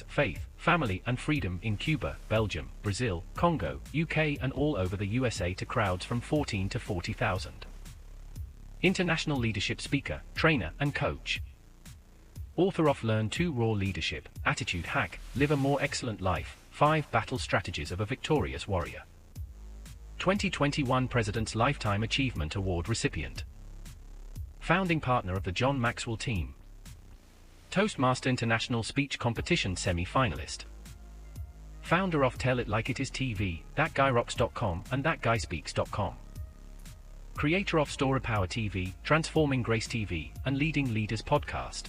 faith, family and freedom in Cuba, Belgium, Brazil, Congo, UK and all over the USA to crowds from 14 to 40,000. International leadership speaker, trainer and coach. Author of Learn to Raw Leadership, Attitude Hack, Live a More Excellent Life, 5 Battle Strategies of a Victorious Warrior. 2021 President's Lifetime Achievement Award recipient. Founding partner of the John Maxwell team. Toastmaster International Speech Competition semi-finalist. Founder of Tell It Like It Is TV, ThatGuyRocks.com and ThatGuySpeaks.com. Creator of Storypower TV, Transforming Grace TV, and Leading Leaders Podcast.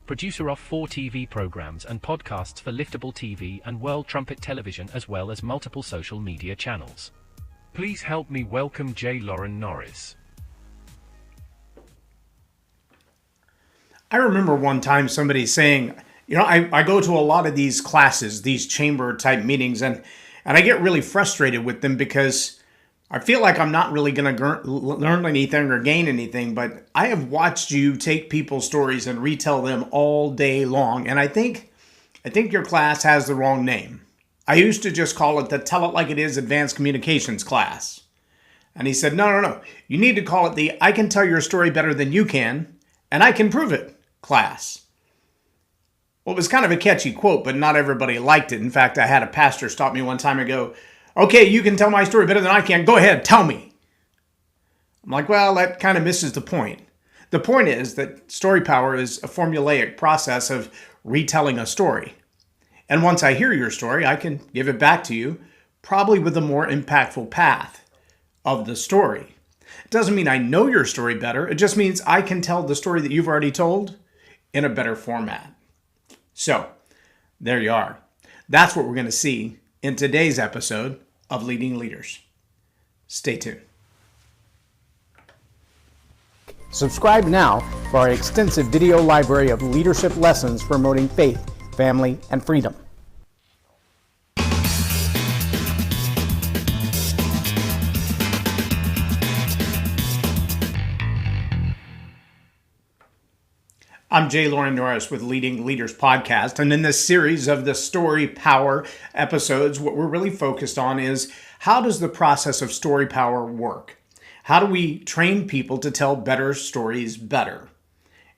Producer of 4 TV programs and podcasts for Liftable TV and World Trumpet Television as well as multiple social media channels. Please help me welcome J Loren Norris. I remember one time somebody saying, I go to a lot of these classes, these chamber type meetings, and I get really frustrated with them because I feel like I'm not really going to learn anything or gain anything, but I have watched you take people's stories and retell them all day long, and I think your class has the wrong name. I used to just call it the Tell It Like It Is Advanced Communications class. And he said, no. You need to call it the I Can Tell Your Story Better Than You Can, and I Can Prove It class. Well, it was kind of a catchy quote, but not everybody liked it. In fact, I had a pastor stop me one time and go, okay, you can tell my story better than I can. Go ahead, tell me. I'm like, well, that kind of misses the point. The point is that Storypower is a formulaic process of retelling a story. And once I hear your story, I can give it back to you, probably with a more impactful path of the story. It doesn't mean I know your story better. It just means I can tell the story that you've already told in a better format. So, there you are. That's what we're going to see in today's episode of Leading Leaders. Stay tuned. Subscribe now for our extensive video library of leadership lessons promoting faith, family, and freedom. I'm J Loren Norris with Leading Leaders Podcast, and in this series of the Storypower episodes, what we're really focused on is how does the process of Storypower work? How do we train people to tell better stories better?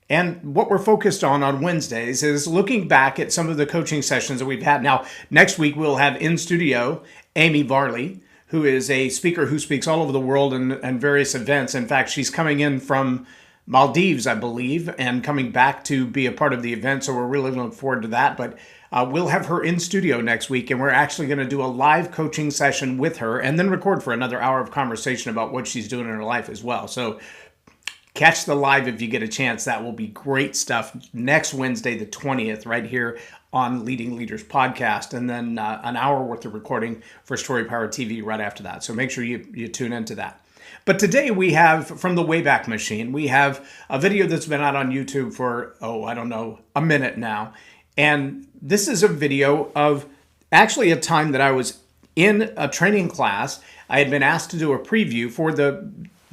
And what we're focused on Wednesdays is looking back at some of the coaching sessions that we've had. Now, next week we'll have in studio Amy Varley, who is a speaker who speaks all over the world and various events. In fact, she's coming in from Maldives, I believe, and coming back to be a part of the event. So we're really looking forward to that. But we'll have her in studio next week, and we're actually going to do a live coaching session with her and then record for another hour of conversation about what she's doing in her life as well. So catch the live if you get a chance. That will be great stuff next Wednesday, the 20th, right here on Leading Leaders Podcast, and then an hour worth of recording for Storypower TV right after that. So make sure you tune into that. But today we have, from the Wayback Machine, we have a video that's been out on YouTube for, a minute now. And this is a video of actually a time that I was in a training class. I had been asked to do a preview for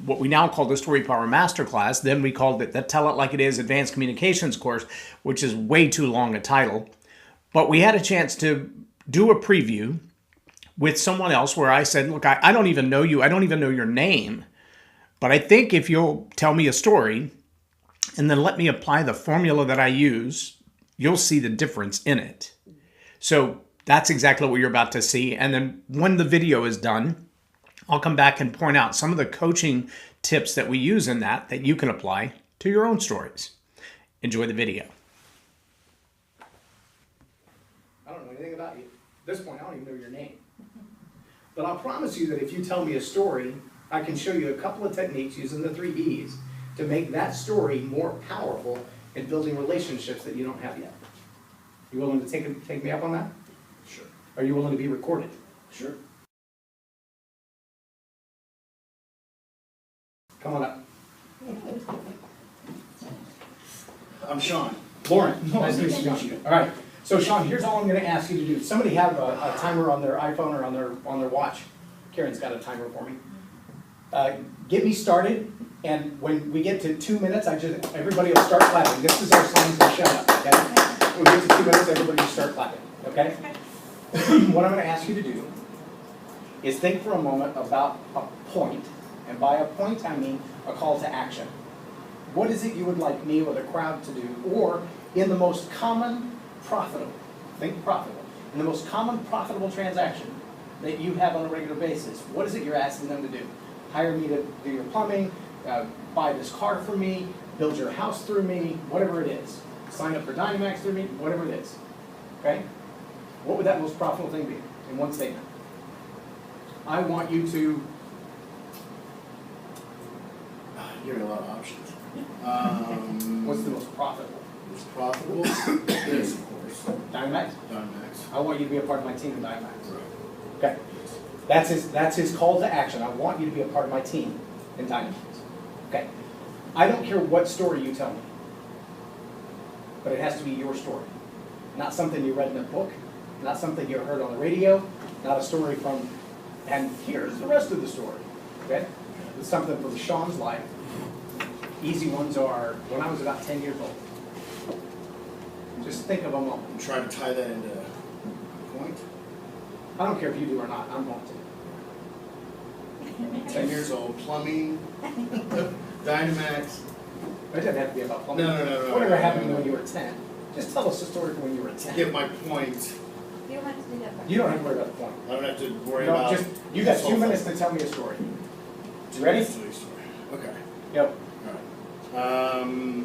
what we now call the Storypower Masterclass. Then we called it the Tell It Like It Is Advanced Communications course, which is way too long a title. But we had a chance to do a preview with someone else where I said, look, I don't even know you. I don't even know your name. But I think if you'll tell me a story and then let me apply the formula that I use, you'll see the difference in it. So that's exactly what you're about to see. And then when the video is done, I'll come back and point out some of the coaching tips that we use in that you can apply to your own stories. Enjoy the video. I don't know anything about you. At this point, I don't even know your name. But I'll promise you that if you tell me a story, I can show you a couple of techniques using the 3 E's to make that story more powerful in building relationships that you don't have yet. You willing to take me up on that? Sure. Are you willing to be recorded? Sure. Come on up. I'm Sean. Lauren, nice to meet you. All right. So Sean, here's all I'm going to ask you to do. Somebody have a timer on their iPhone or on their watch. Karen's got a timer for me. Get me started, and when we get to 2 minutes, everybody will start clapping. This is our sign to shut up, okay? We'll get to 2 minutes, everybody just start clapping, okay? What I'm going to ask you to do is think for a moment about a point, and by a point I mean a call to action. What is it you would like me or the crowd to do, or in the most common profitable, think profitable, in the most common profitable transaction that you have on a regular basis, what is it you're asking them to do? Hire me to do your plumbing, buy this car for me, build your house through me, whatever it is. Sign up for Dynamax through me, whatever it is, okay? What would that most profitable thing be in one statement? I want you to... Give me a lot of options. What's the most profitable? Most profitable? This, of course. Dynamax? Dynamax. I want you to be a part of my team in Dynamax. Right. Okay. That's his call to action. I want you to be a part of my team in Dynamax. Okay. I don't care what story you tell me, but it has to be your story. Not something you read in a book, not something you heard on the radio, not a story from, and here's the rest of the story. Okay? It's something from Sean's life. Easy ones are when I was about 10 years old. Just think of a moment. I'm trying to tie that into a point. I don't care if you do or not, I'm going to. 10 years old, plumbing, Dynamax. It doesn't have to be about plumbing. No. Whatever happened when you were 10. Just tell us the story from when you were 10. Get my point. You don't have to do that. You don't have to worry about the point. I don't have to worry No, about. just, you got 2 minutes to tell me a story. You ready? Okay. Yep. All right.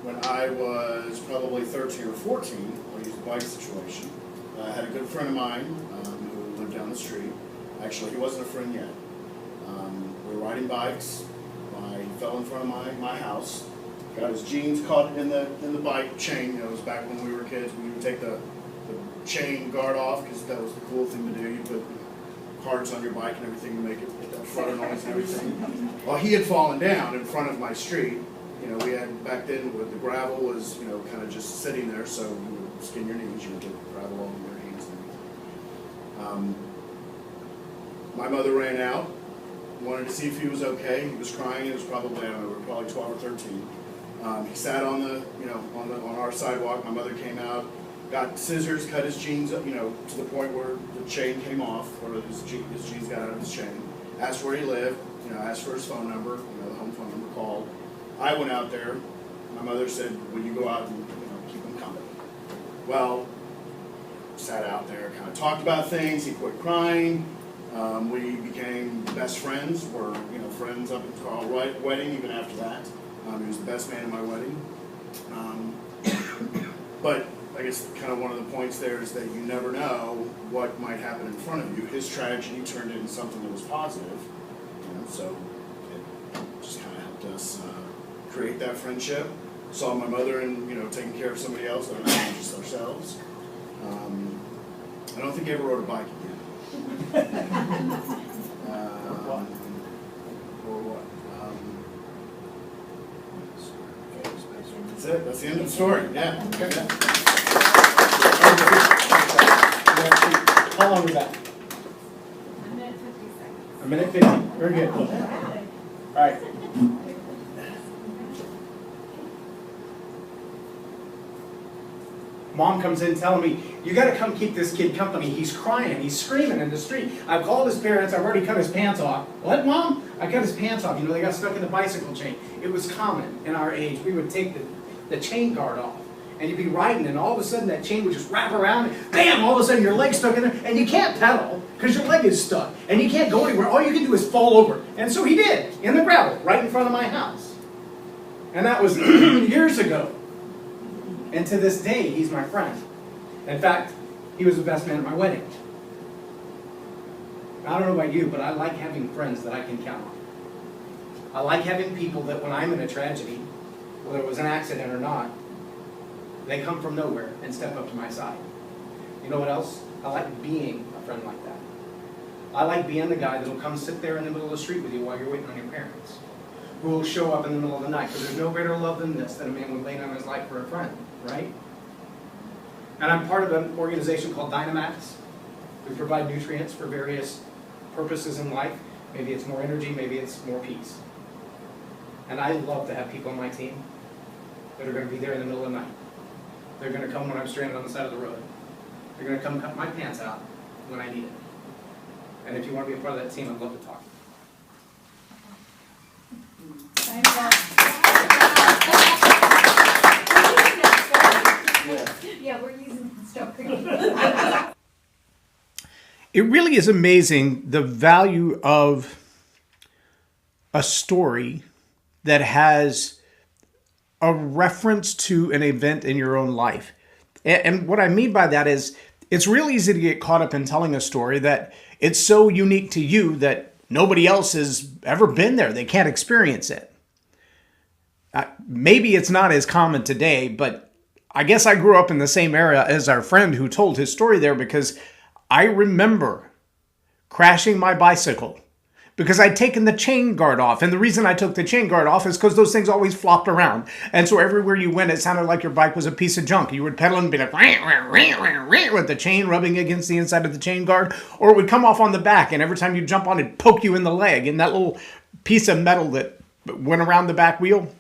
When I was probably 13 or 14, I'll use the bike situation. I had a good friend of mine who lived down the street. Actually, he wasn't a friend yet. We were riding bikes. I fell in front of my house. Got his jeans caught in the bike chain. You know, it was back when we were kids. We would take the chain guard off because that was the cool thing to do. You put cards on your bike and everything to make it flutter noise and everything. Well, he had fallen down in front of my street. You know, we had back then with the gravel was, you know, kind of just sitting there, so you would skin your knees, you would get gravel all over your hands and everything. My mother ran out, wanted to see if he was okay. He was crying. It was probably, I don't know, we were probably 12 or 13. He sat on the, you know, on our sidewalk. My mother came out, got scissors, cut his jeans up, you know, to the point where the chain came off, or his jeans got out of his chain. Asked where he lived, you know, asked for his phone number, you know, the home phone number, called. I went out there. My mother said, "Will you go out and, you know, keep him company?" Well, sat out there, kind of talked about things. He quit crying. We became best friends. We're, you know, friends up until our wedding. Even after that, he was the best man at my wedding. But I guess kind of one of the points there is that you never know what might happen in front of you. His tragedy turned into something that was positive, you know, so it just kind of helped us create that friendship. Saw my mother and, you know, taking care of somebody else, other than just ourselves. I don't think I ever rode a bike again. Or what? That's it. That's the end of the story. Yeah. Okay. How long was that? A minute 50 seconds. A minute 50. Very good. All right. Mom comes in telling me, "You got to come keep this kid company. He's crying. He's screaming in the street. I've called his parents. I've already cut his pants off." "What, Mom?" "I cut his pants off. You know, they got stuck in the bicycle chain." It was common in our age. We would take the chain guard off, and you'd be riding, and all of a sudden that chain would just wrap around, and bam, all of a sudden your leg's stuck in there, and you can't pedal because your leg is stuck, and you can't go anywhere. All you can do is fall over. And so he did, in the gravel, right in front of my house. And that was years ago. And to this day, he's my friend. In fact, he was the best man at my wedding. I don't know about you, but I like having friends that I can count on. I like having people that when I'm in a tragedy, whether it was an accident or not, they come from nowhere and step up to my side. You know what else? I like being a friend like that. I like being the guy that'll come sit there in the middle of the street with you while you're waiting on your parents. Who will show up in the middle of the night, because there's no greater love than this, that a man would lay down his life for a friend, right? And I'm part of an organization called Dynamax. We provide nutrients for various purposes in life. Maybe it's more energy, maybe it's more peace. And I love to have people on my team that are going to be there in the middle of the night. They're going to come when I'm stranded on the side of the road. They're going to come cut my pants out when I need it. And if you want to be a part of that team, I'd love to talk. Yeah, we're using stuff. It really is amazing the value of a story that has a reference to an event in your own life. And what I mean by that is it's real easy to get caught up in telling a story that it's so unique to you that nobody else has ever been there. They can't experience it. Maybe it's not as common today, but I guess I grew up in the same era as our friend who told his story there, because I remember crashing my bicycle because I'd taken the chain guard off. And the reason I took the chain guard off is because those things always flopped around. And so everywhere you went, it sounded like your bike was a piece of junk. You would pedal and be like, with the chain rubbing against the inside of the chain guard, or it would come off on the back. And every time you jump on it, poke you in the leg. And that little piece of metal that went around the back wheel,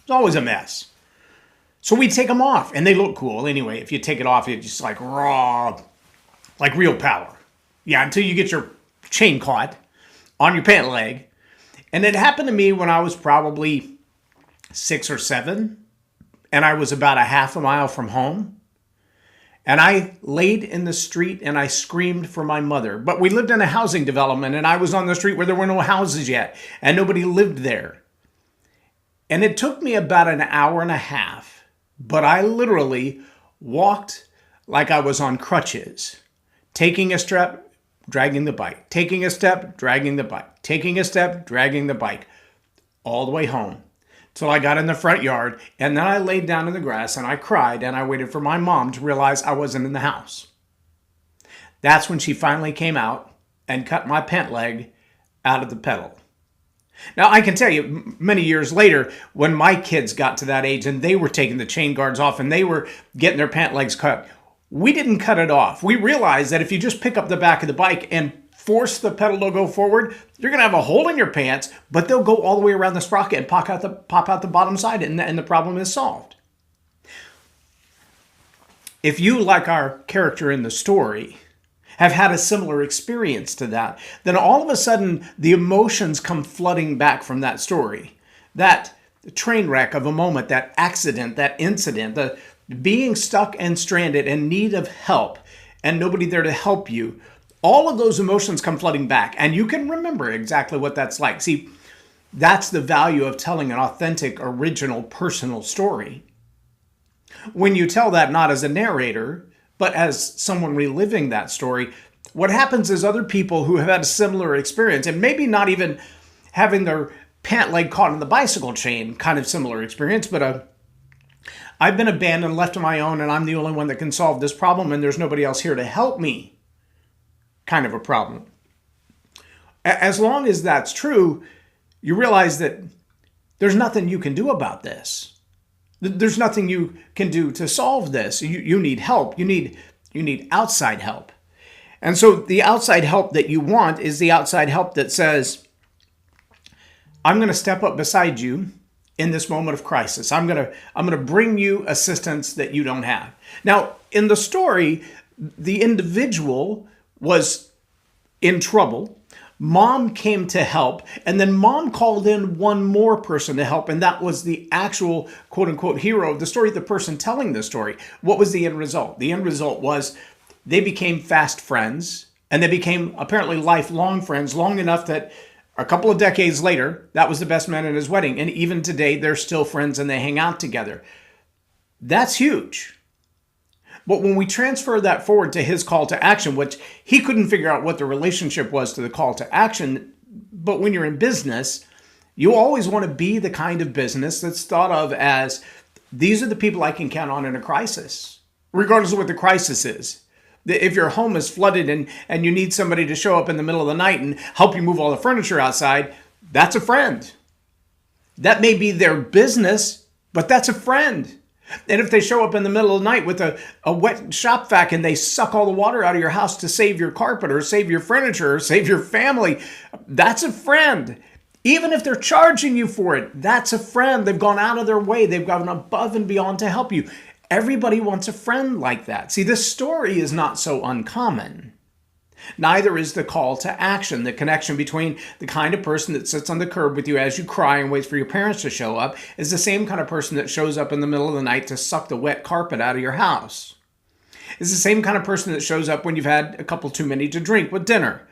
it's always a mess. So we'd take them off, and they look cool. Anyway, if you take it off, it's just like raw, like real power. Yeah, until you get your chain caught on your pant leg. And it happened to me when I was probably 6 or 7, and I was about a half a mile from home. And I laid in the street and I screamed for my mother. But we lived in a housing development, and I was on the street where there were no houses yet, and nobody lived there. And it took me about an hour and a half, but I literally walked like I was on crutches, taking a step, dragging the bike, taking a step, dragging the bike, taking a step, dragging the bike, all the way home till I got in the front yard. And then I laid down in the grass and I cried, and I waited for my mom to realize I wasn't in the house. That's when she finally came out and cut my pant leg out of the pedal. Now, I can tell you, many years later, when my kids got to that age and they were taking the chain guards off and they were getting their pant legs cut, we didn't cut it off. We realized that if you just pick up the back of the bike and force the pedal to go forward, you're going to have a hole in your pants, but they'll go all the way around the sprocket and pop out the bottom side, and the problem is solved. If you, like our character in the story, have had a similar experience to that, then all of a sudden the emotions come flooding back from that story. That train wreck of a moment, that accident, that incident, the being stuck and stranded in need of help and nobody there to help you. All of those emotions come flooding back, and you can remember exactly what that's like. See, that's the value of telling an authentic, original, personal story. When you tell that not as a narrator, but as someone reliving that story, what happens is other people who have had a similar experience, and maybe not even having their pant leg caught in the bicycle chain, kind of similar experience, but I've been abandoned, left on my own, and I'm the only one that can solve this problem, and there's nobody else here to help me, kind of a problem. As long as that's true, you realize that there's nothing you can do about this. There's nothing you can do to solve this. You need help. You need outside help. And so the outside help that you want is the outside help that says, I'm going to step up beside you in this moment of crisis. I'm going to bring you assistance that you don't have. Now, in the story, the individual was in trouble. Mom came to help, and then mom called in one more person to help, and that was the actual quote-unquote hero of the story, the person telling the story. What was the end result? The end result was they became fast friends, and they became apparently lifelong friends, long enough that a couple of decades later, that was the best man at his wedding, and even today, they're still friends and they hang out together. That's huge. But when we transfer that forward to his call to action, which he couldn't figure out what the relationship was to the call to action, but when you're in business, you always want to be the kind of business that's thought of as, these are the people I can count on in a crisis, regardless of what the crisis is. If your home is flooded and you need somebody to show up in the middle of the night and help you move all the furniture outside, that's a friend. That may be their business, but that's a friend. And if they show up in the middle of the night with a wet shop vac and they suck all the water out of your house to save your carpet or save your furniture or save your family, that's a friend. Even if they're charging you for it, that's a friend. They've gone out of their way. They've gone above and beyond to help you. Everybody wants a friend like that. See, this story is not so uncommon. Neither is the call to action, the connection between the kind of person that sits on the curb with you as you cry and waits for your parents to show up is the same kind of person that shows up in the middle of the night to suck the wet carpet out of your house. It's the same kind of person that shows up when you've had a couple too many to drink with dinner.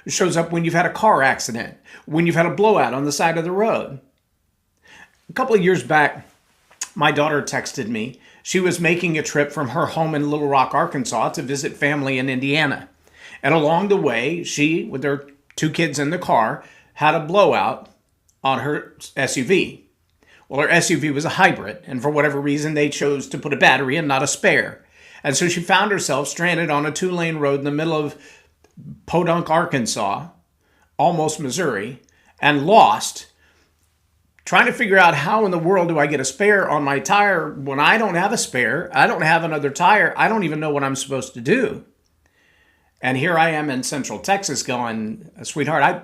It shows up when you've had a car accident, when you've had a blowout on the side of the road. A couple of years back, my daughter texted me. She was making a trip from her home in Little Rock, Arkansas to visit family in Indiana. And along the way, she, with her 2 kids in the car, had a blowout on her SUV. Well, her SUV was a hybrid, and for whatever reason, they chose to put a battery and not a spare. And so she found herself stranded on a 2-lane road in the middle of Podunk, Arkansas, almost Missouri, and lost, trying to figure out how in the world do I get a spare on my tire when I don't have a spare, I don't have another tire, I don't even know what I'm supposed to do. And here I am in Central Texas going, sweetheart,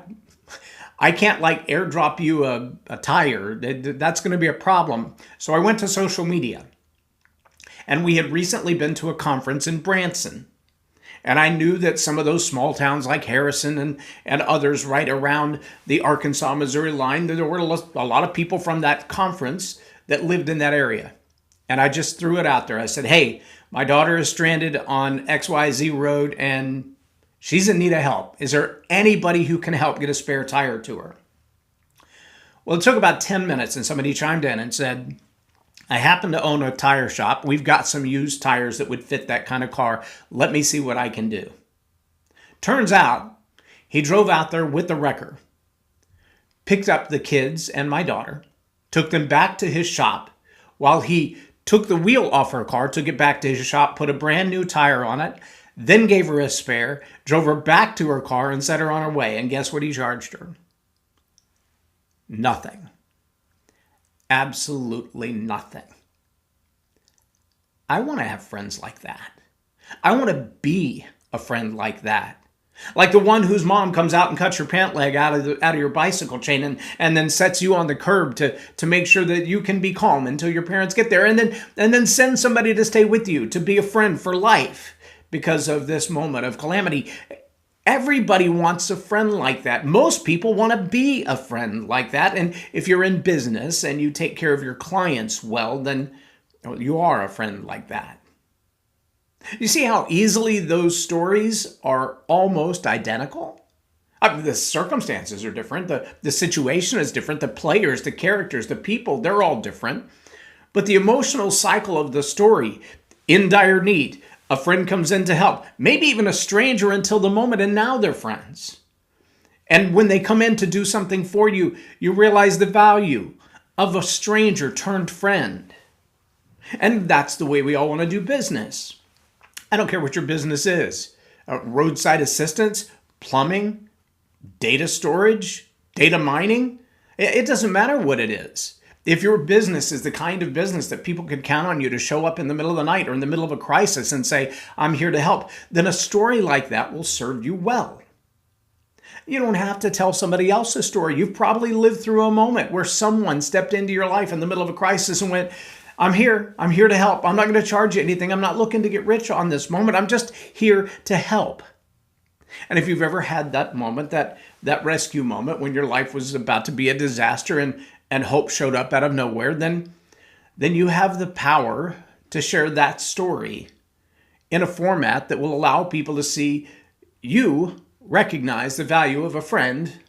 I can't like airdrop you a tire. That's going to be a problem. So I went to social media. And we had recently been to a conference in Branson. And I knew that some of those small towns like Harrison and others right around the Arkansas-Missouri line, there were a lot of people from that conference that lived in that area. And I just threw it out there. I said, hey, my daughter is stranded on XYZ road and she's in need of help. Is there anybody who can help get a spare tire to her? Well, it took about 10 minutes and somebody chimed in and said, I happen to own a tire shop. We've got some used tires that would fit that kind of car. Let me see what I can do. Turns out he drove out there with the wrecker, picked up the kids and my daughter, took them back to his shop while he took the wheel off her car, took it back to his shop, put a brand new tire on it, then gave her a spare, drove her back to her car and set her on her way. And guess what he charged her? Nothing. Absolutely nothing. I want to have friends like that. I want to be a friend like that. Like the one whose mom comes out and cuts your pant leg out of your bicycle chain and then sets you on the curb to make sure that you can be calm until your parents get there, and then send somebody to stay with you, to be a friend for life because of this moment of calamity. Everybody wants a friend like that. Most people want to be a friend like that. And if you're in business and you take care of your clients well, then you are a friend like that. You see how easily those stories are almost identical? The circumstances are different. The situation is different. The players, the characters, the people, they're all different. But the emotional cycle of the story, in dire need, a friend comes in to help, maybe even a stranger until the moment, and now they're friends. And when they come in to do something for you, you realize the value of a stranger turned friend. And that's the way we all want to do business. I don't care what your business is. Roadside assistance, plumbing, data storage, data mining. It doesn't matter what it is. If your business is the kind of business that people can count on you to show up in the middle of the night or in the middle of a crisis and say, I'm here to help, then a story like that will serve you well. You don't have to tell somebody else's story. You've probably lived through a moment where someone stepped into your life in the middle of a crisis and went, I'm here to help. I'm not going to charge you anything. I'm not looking to get rich on this moment. I'm just here to help. And if you've ever had that moment, that rescue moment when your life was about to be a disaster and hope showed up out of nowhere, then you have the power to share that story in a format that will allow people to see you recognize the value of a friend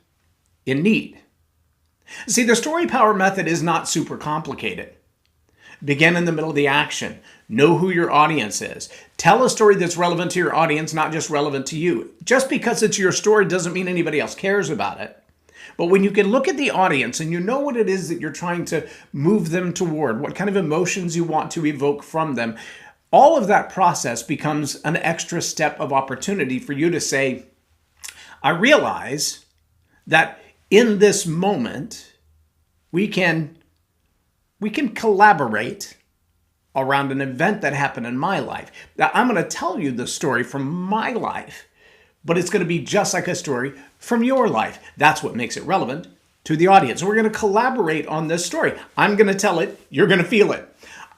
in need. See, the Storypower method is not super complicated. Begin in the middle of the action. Know who your audience is. Tell a story that's relevant to your audience, not just relevant to you. Just because it's your story doesn't mean anybody else cares about it. But when you can look at the audience and you know what it is that you're trying to move them toward, what kind of emotions you want to evoke from them, all of that process becomes an extra step of opportunity for you to say, I realize that in this moment, we can collaborate around an event that happened in my life. Now, I'm going to tell you the story from my life, but it's going to be just like a story from your life. That's what makes it relevant to the audience. We're going to collaborate on this story. I'm going to tell it. You're going to feel it.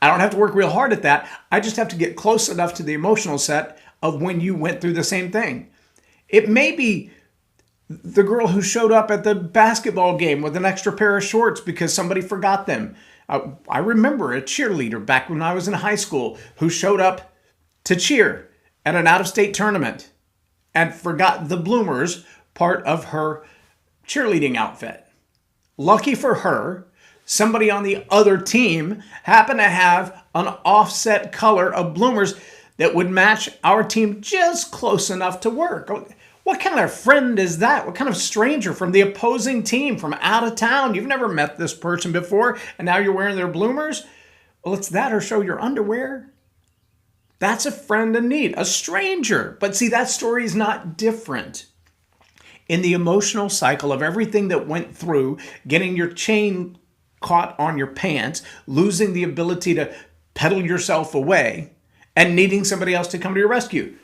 I don't have to work real hard at that. I just have to get close enough to the emotional set of when you went through the same thing. It may be the girl who showed up at the basketball game with an extra pair of shorts because somebody forgot them. I remember a cheerleader back when I was in high school who showed up to cheer at an out-of-state tournament and forgot the bloomers part of her cheerleading outfit. Lucky for her, somebody on the other team happened to have an offset color of bloomers that would match our team just close enough to work. What kind of friend is that? What kind of stranger from the opposing team, from out of town? You've never met this person before, and now you're wearing their bloomers? Well, it's that or show your underwear. That's a friend in need, a stranger. But see, that story is not different. In the emotional cycle of everything that went through, getting your chain caught on your pants, losing the ability to pedal yourself away, and needing somebody else to come to your rescue.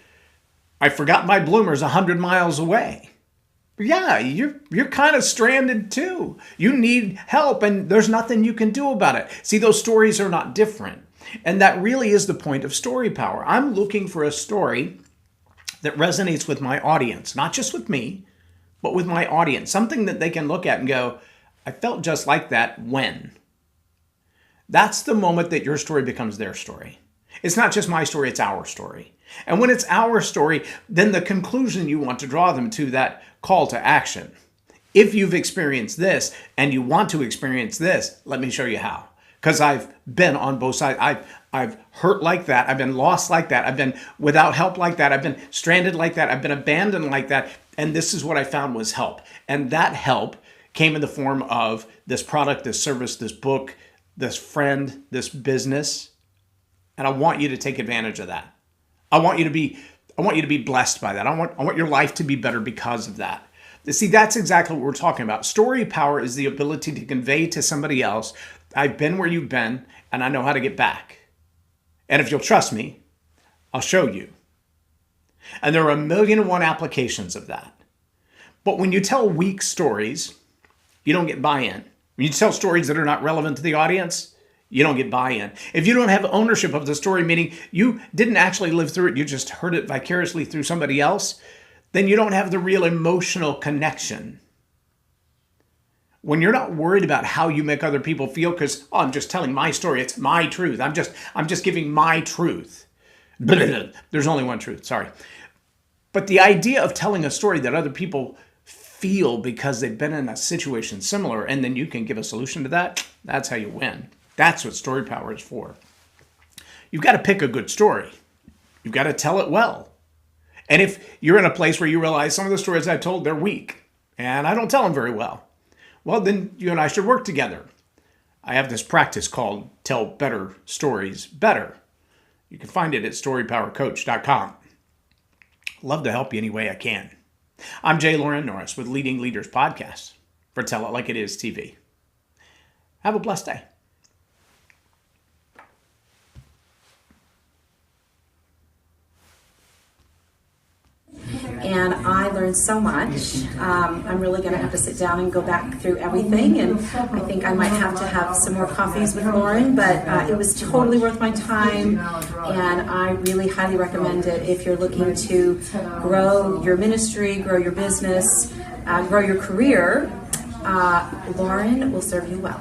I forgot my bloomers 100 miles away. Yeah, you're kind of stranded too. You need help and there's nothing you can do about it. See, those stories are not different. And that really is the point of Story Power. I'm looking for a story that resonates with my audience, not just with me, but with my audience. Something that they can look at and go, I felt just like that when. That's the moment that your story becomes their story. It's not just my story, it's our story. And when it's our story, then the conclusion you want to draw them to, that call to action. If you've experienced this and you want to experience this, let me show you how. Because I've been on both sides. I've hurt like that. I've been lost like that. I've been without help like that. I've been stranded like that. I've been abandoned like that. And this is what I found was help. And that help came in the form of this product, this service, this book, this friend, this business. And I want you to take advantage of that. I want you to be blessed by that. I want your life to be better because of that. See, that's exactly what we're talking about. Story power is the ability to convey to somebody else, I've been where you've been, and I know how to get back. And if you'll trust me, I'll show you. And there are 1,000,001 applications of that. But when you tell weak stories, you don't get buy-in. When you tell stories that are not relevant to the audience, you don't get buy-in. If you don't have ownership of the story, meaning you didn't actually live through it, you just heard it vicariously through somebody else, then you don't have the real emotional connection. When you're not worried about how you make other people feel because, I'm just telling my story, it's my truth. I'm just giving my truth. There's only one truth, sorry. But the idea of telling a story that other people feel because they've been in a situation similar, and then you can give a solution to that, that's how you win. That's what Story Power is for. You've got to pick a good story. You've got to tell it well. And if you're in a place where you realize some of the stories I've told, they're weak, and I don't tell them very well, well, then you and I should work together. I have this practice called Tell Better Stories Better. You can find it at storypowercoach.com. Love to help you any way I can. I'm J Loren Norris with Leading Leaders Podcast for Tell It Like It Is TV. Have a blessed day. And I learned so much. I'm really going to have to sit down and go back through everything, and I think I might have to have some more coffees with Lauren, but it was totally worth my time, and I really highly recommend it if you're looking to grow your ministry, grow your business, grow your career. Lauren will serve you well.